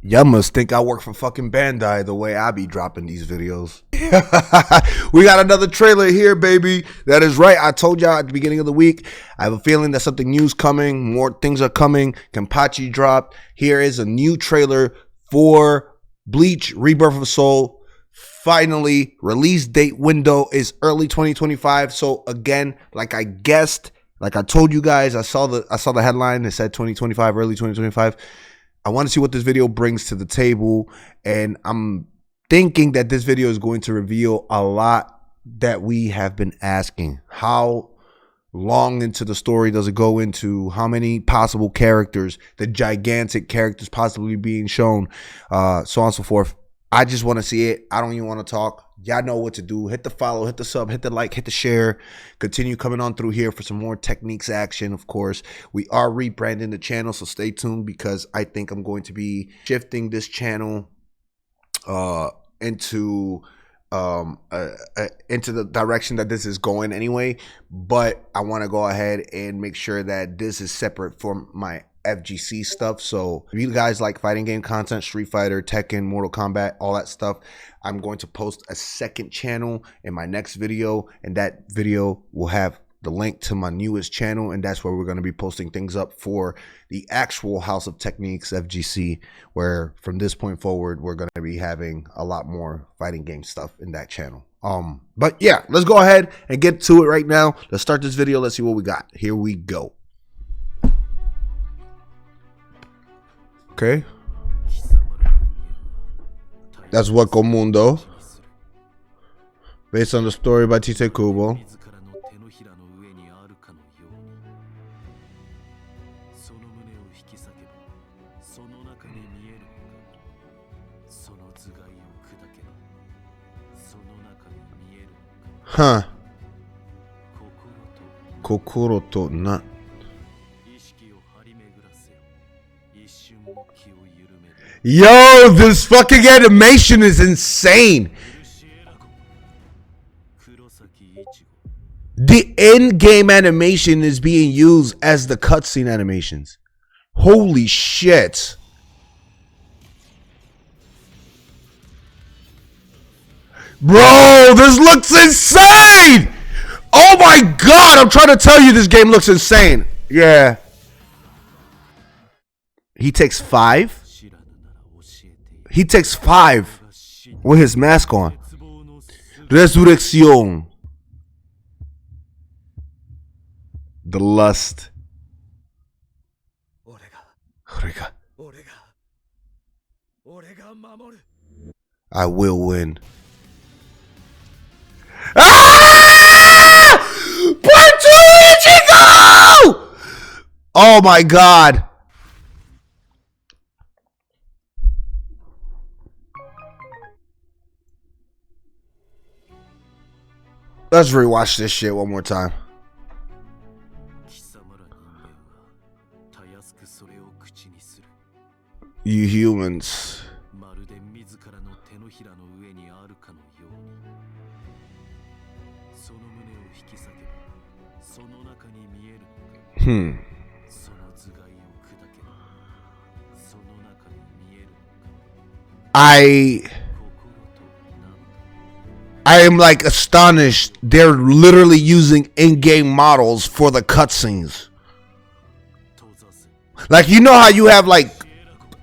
Y'all must think I work for fucking Bandai the way I be dropping these videos. We got another trailer here, baby. That is right. I told y'all at the beginning of the week, I have a feeling that something new's coming. More things are coming. Kenpachi dropped. Here is a new trailer for Bleach, Rebirth of Soul. Finally, release date window is early 2025. So again, like I guessed, like I told you guys, I saw the headline. It said 2025, early 2025. I want to see what this video brings to the table, and I'm thinking that this video is going to reveal a lot that we have been asking. How long into the story does it go into? How many possible characters, the gigantic characters possibly being shown, so on and so forth. I just want to see it. I don't even want to talk. Y'all know what to do. Hit the follow, hit the sub, hit the like, hit the share. Continue coming on through here for some more Techneex action, of course. We are rebranding the channel, so stay tuned because I think I'm going to be shifting this channel into the direction that this is going anyway. But I want to go ahead and make sure that this is separate from my FGC stuff. So if you guys like fighting game content, Street Fighter, Tekken, Mortal Kombat, all that stuff, I'm going to post a second channel in my next video, and that video will have the link to my newest channel, and that's where we're going to be posting things up for the actual House of Techneex FGC, where from this point forward we're going to be having a lot more fighting game stuff in that channel. But yeah, let's go ahead and get to it right now. Let's start this video. Let's see what we got. Here we go. Okay, that's Wako Mundo, based on the story by Tite Kubo. Huh. Kokoro to na. Yo, this fucking animation is insane. The in-game animation is being used as the cutscene animations. Holy shit. Bro, this looks insane. Oh my god, I'm trying to tell you this game looks insane. Yeah. He takes 5. He takes 5 with his mask on. Resurrección. The lust. I will win. Ah! Part 2 Ichigo! Oh my god. Let's rewatch this shit one more time. You humans. I am like astonished. They're literally using in-game models for the cutscenes. Like, you know how you have like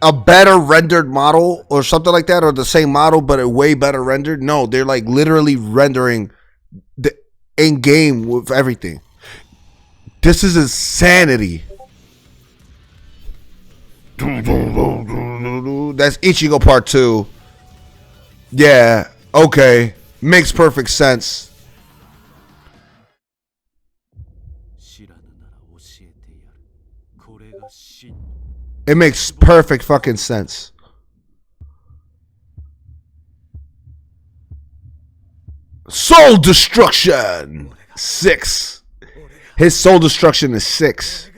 a better rendered model or something like that, or the same model but a way better rendered? No, they're like literally rendering the in-game with everything. This is insanity. That's Ichigo Part 2. Yeah, okay. Makes perfect sense. It makes perfect fucking sense. Soul Destruction 6. His soul destruction is 6.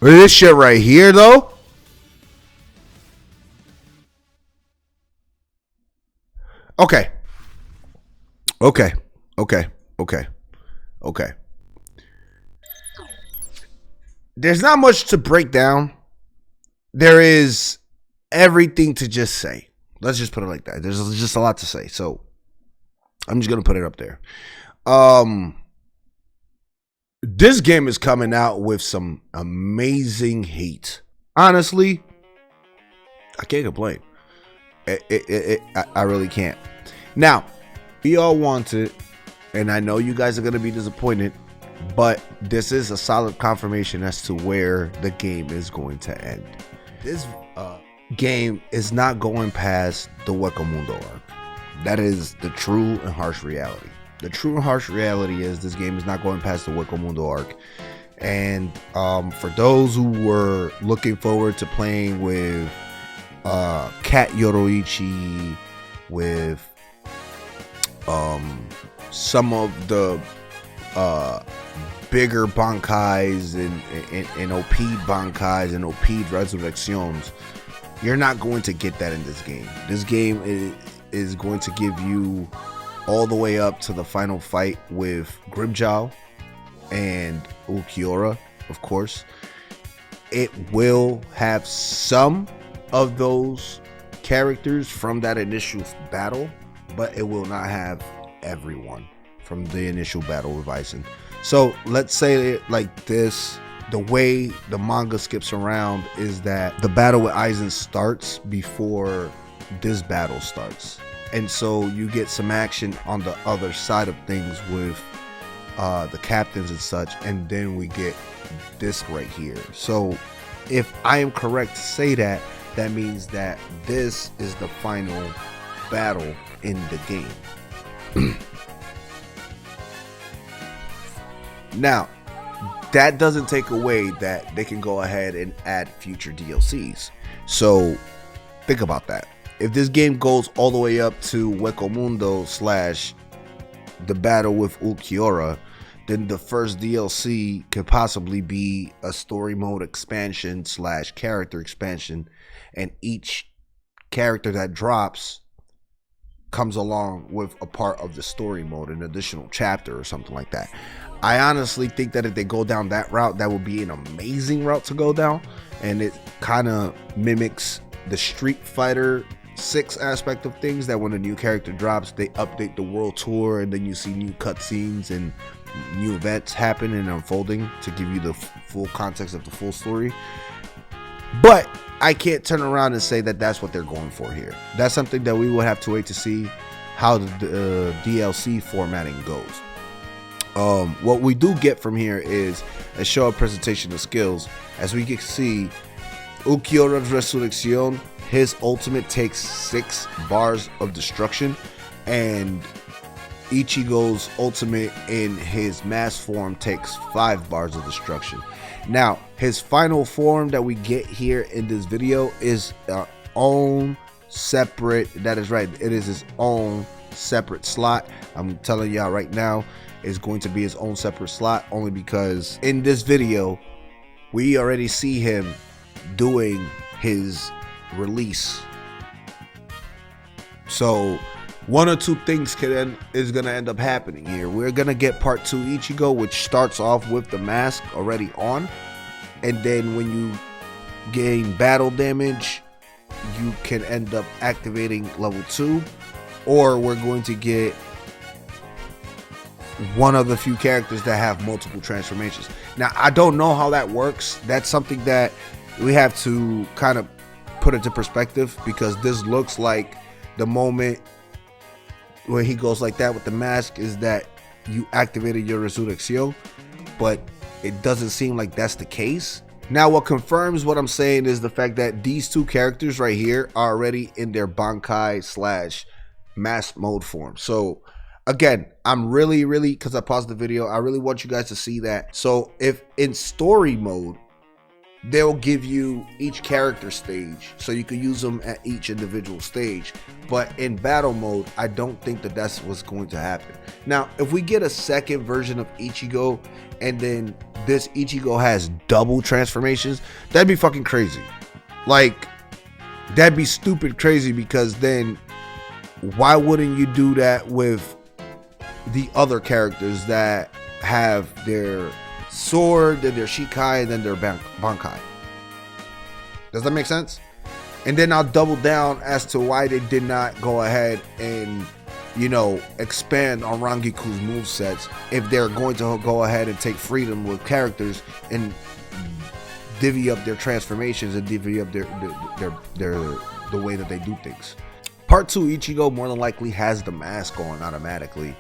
This shit right here though. Okay. Okay. Okay. Okay. Okay. there's not much to break down. There is everything to just say. Let's just put it like that. There's just a lot to say. So I'm just gonna put it up there. This game is coming out with some amazing heat. Honestly, I can't complain. I really can't. Now, we all want it, and I know you guys are gonna be disappointed, but this is a solid confirmation as to where the game is going to end. This game is not going past the Hueco Mundo arc. That is the true and harsh reality. The true and harsh reality is this game is not going past the Hueco Mundo arc. And for those who were looking forward to playing with Cat Yoroichi, with some of the bigger bankais and OP bankais and OP resurrections, you're not going to get that in this game. This game is going to give you all the way up to the final fight with Grimjow and Ulquiorra, of course. It will have some of those characters from that initial battle, but it will not have everyone from the initial battle with Aizen. So let's say it like this. The way the manga skips around is that the battle with Aizen starts before this battle starts. And so you get some action on the other side of things with the captains and such. And then we get this right here. So if I am correct to say that, that means that this is the final battle in the game. Now, that doesn't take away that they can go ahead and add future DLCs. So think about that. If this game goes all the way up to Hueco Mundo / the battle with Ulquiorra, then the first DLC could possibly be a story mode expansion / character expansion, and each character that drops comes along with a part of the story mode, an additional chapter or something like that. I honestly think that if they go down that route, that would be an amazing route to go down, and it kind of mimics the Street Fighter 6 aspect of things, that when a new character drops, they update the world tour, and then you see new cutscenes and new events happen and unfolding to give you the full context of the full story. But I can't turn around and say that that's what they're going for here. That's something that we will have to wait to see how the DLC formatting goes. What we do get from here is a show of presentation of skills. As we can see, Ulquiorra's Resurrección, his ultimate takes 6 bars of destruction, and Ichigo's ultimate in his mass form takes 5 bars of destruction. Now, his final form that we get here in this video is our own separate, that is right, it is his own separate slot. I'm telling y'all right now, is going to be his own separate slot, only because in this video we already see him doing his release. So one or two things is gonna end up happening here. We're gonna get part 2 Ichigo, which starts off with the mask already on, and then when you gain battle damage, you can end up activating level 2, or we're going to get one of the few characters that have multiple transformations. Now, I don't know how that works. That's something that we have to kind of put into perspective, because this looks like the moment where he goes like that with the mask is that you activated your Resurrección, but it doesn't seem like that's the case. Now, what confirms what I'm saying is the fact that these two characters right here are already in their Bankai / mask mode form. So again, I'm really, because I paused the video, I really want you guys to see that. So if in story mode, they'll give you each character stage, so you can use them at each individual stage. But in battle mode, I don't think that that's what's going to happen. Now, if we get a second version of Ichigo, and then this Ichigo has double transformations, that'd be fucking crazy. Like, that'd be stupid crazy, because then why wouldn't you do that with the other characters that have their sword, then their shikai, and then their bankai. Does that make sense? And then I'll double down as to why they did not go ahead and, you know, expand on Rangiku's movesets if they're going to go ahead and take freedom with characters and divvy up their transformations and divvy up the way that they do things. Part 2, Ichigo more than likely has the mask on automatically,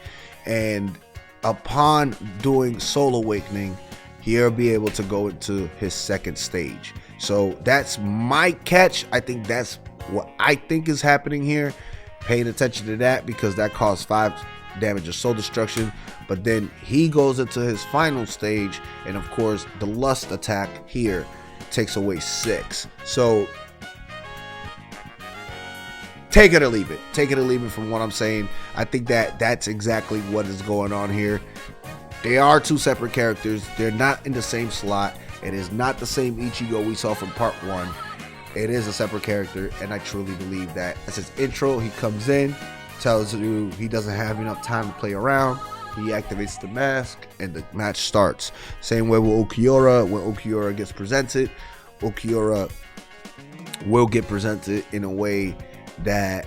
and upon doing Soul Awakening, he'll be able to go into his second stage. So that's my catch. I think that's what I think is happening here. Paying attention to that, because that caused 5 damage of soul destruction. But then he goes into his final stage, and of course the lust attack here takes away 6. So take it or leave it. Take it or leave it from what I'm saying. I think that that's exactly what is going on here. They are 2 separate characters. They're not in the same slot. It is not the same Ichigo we saw from part 1. It is a separate character, and I truly believe that. As his intro, he comes in, tells you he doesn't have enough time to play around. He activates the mask, and the match starts. Same way with Ulquiorra. When Ulquiorra gets presented, Ulquiorra will get presented in a way that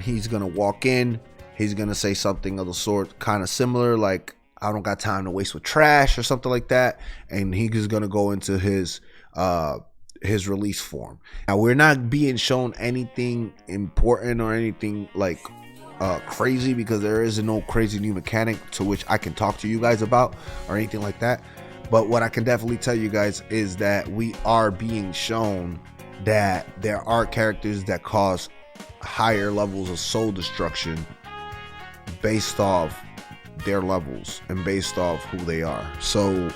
he's gonna walk in. He's gonna say something of the sort, kind of similar, like, I don't got time to waste with trash, or something like that. And he's gonna go into his release form. Now, we're not being shown anything important or anything like crazy, because there is no crazy new mechanic to which I can talk to you guys about or anything like that. But what I can definitely tell you guys is that we are being shown that there are characters that cause higher levels of soul destruction based off their levels and based off who they are. So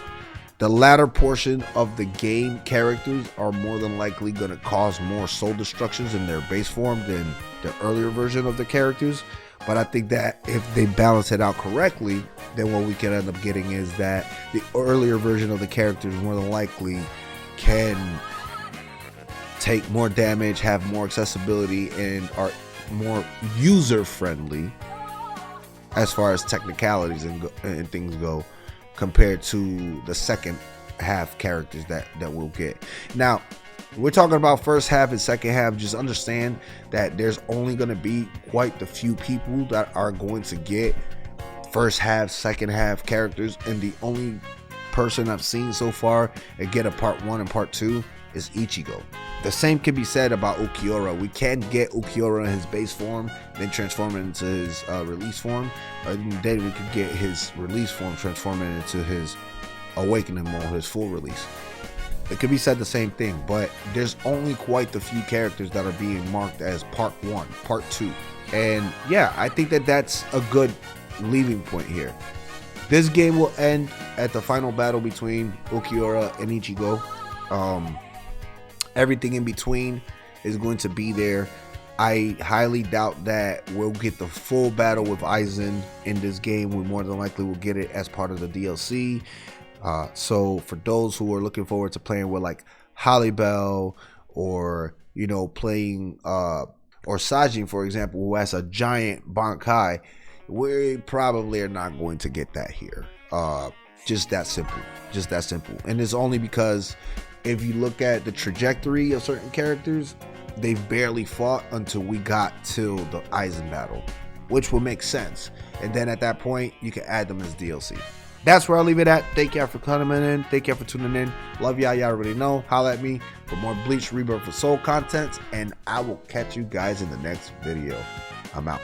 the latter portion of the game characters are more than likely going to cause more soul destructions in their base form than the earlier version of the characters. But I think that if they balance it out correctly, then what we can end up getting is that the earlier version of the characters more than likely can take more damage, have more accessibility, and are more user friendly as far as technicalities and things go, compared to the second half characters that we'll get. Now, we're talking about first half and second half. Just understand that there's only going to be quite the few people that are going to get first half, second half characters, and the only person I've seen so far and get a part 1 and part 2 is Ichigo. The same can be said about Ulquiorra. We can get Ulquiorra in his base form, then transform it into his release form, and then we could get his release form, transform it into his awakening mode, his full release. It could be said the same thing, but there's only quite the few characters that are being marked as part 1, part 2. And yeah, I think that that's a good leaving point here. This game will end at the final battle between Ulquiorra and Ichigo. Everything in between is going to be there. I highly doubt that we'll get the full battle with Aizen in this game. We more than likely will get it as part of the DLC. So for those who are looking forward to playing with like Holly-Bell, or, you know, playing or Sajin, for example, who has a giant Bankai, we probably are not going to get that here. Just that simple. Just that simple. And it's only because if you look at the trajectory of certain characters, they've barely fought until we got to the Aizen battle, which will make sense. And then at that point, you can add them as DLC. That's where I'll leave it at. Thank y'all for coming in. Thank y'all for tuning in. Love y'all. Y'all already know. Holla at me for more Bleach Rebirth for Soul content, and I will catch you guys in the next video. I'm out.